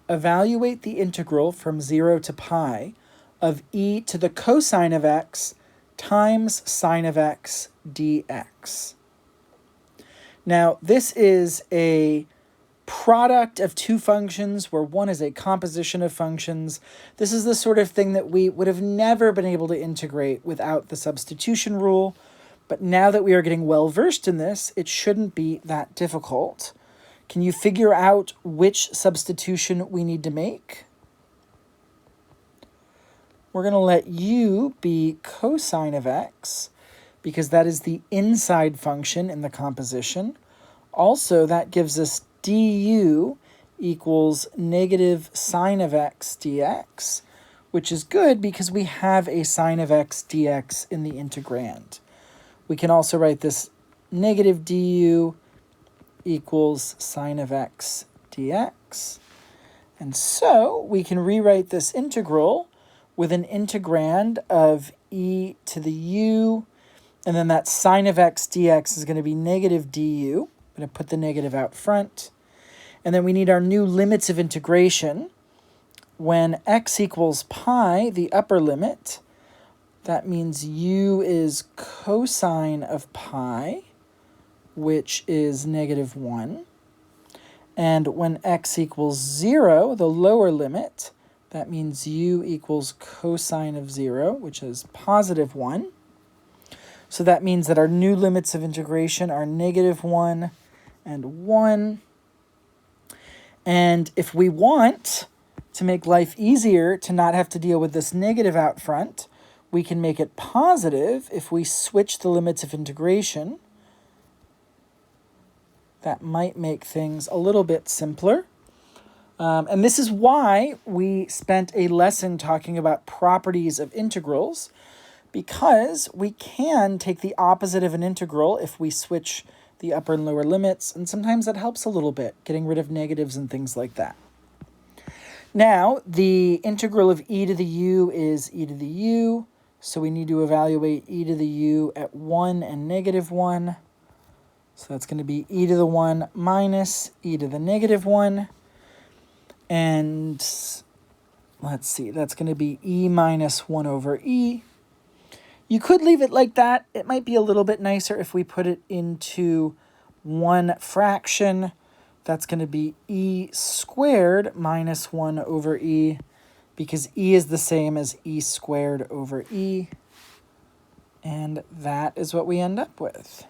evaluate the integral from 0 to pi of e to the cosine of x times sine of x dx. Now, this is a product of two functions where one is a composition of functions. This is the sort of thing that we would have never been able to integrate without the substitution rule. But now that we are getting well versed in this, it shouldn't be that difficult. Can you figure out which substitution we need to make? We're going to let u be cosine of x, because that is the inside function in the composition. Also, that gives us du equals negative sine of x dx, which is good because we have a sine of x dx in the integrand. We can also write this negative du equals sine of x dx. And so we can rewrite this integral with an integrand of e to the u, and then that sine of x dx is going to be negative du. I'm going to put the negative out front. And then we need our new limits of integration. When x equals pi, the upper limit, that means u is cosine of pi, which is negative 1. And when x equals 0, the lower limit, that means u equals cosine of 0, which is positive 1. So that means that our new limits of integration are negative 1 and 1. And if we want to make life easier to not have to deal with this negative out front, we can make it positive if we switch the limits of integration. That might make things a little bit simpler. And this is why we spent a lesson talking about properties of integrals, because we can take the opposite of an integral if we switch the upper and lower limits, and sometimes that helps a little bit, getting rid of negatives and things like that. Now, the integral of e to the u is e to the u, so we need to evaluate e to the u at 1 and negative 1. So that's going to be e to the 1 minus e to the negative 1. And let's see, that's going to be e minus 1 over e. You could leave it like that. It might be a little bit nicer if we put it into one fraction. That's going to be e squared minus 1 over e, because e is the same as e squared over e. And that is what we end up with.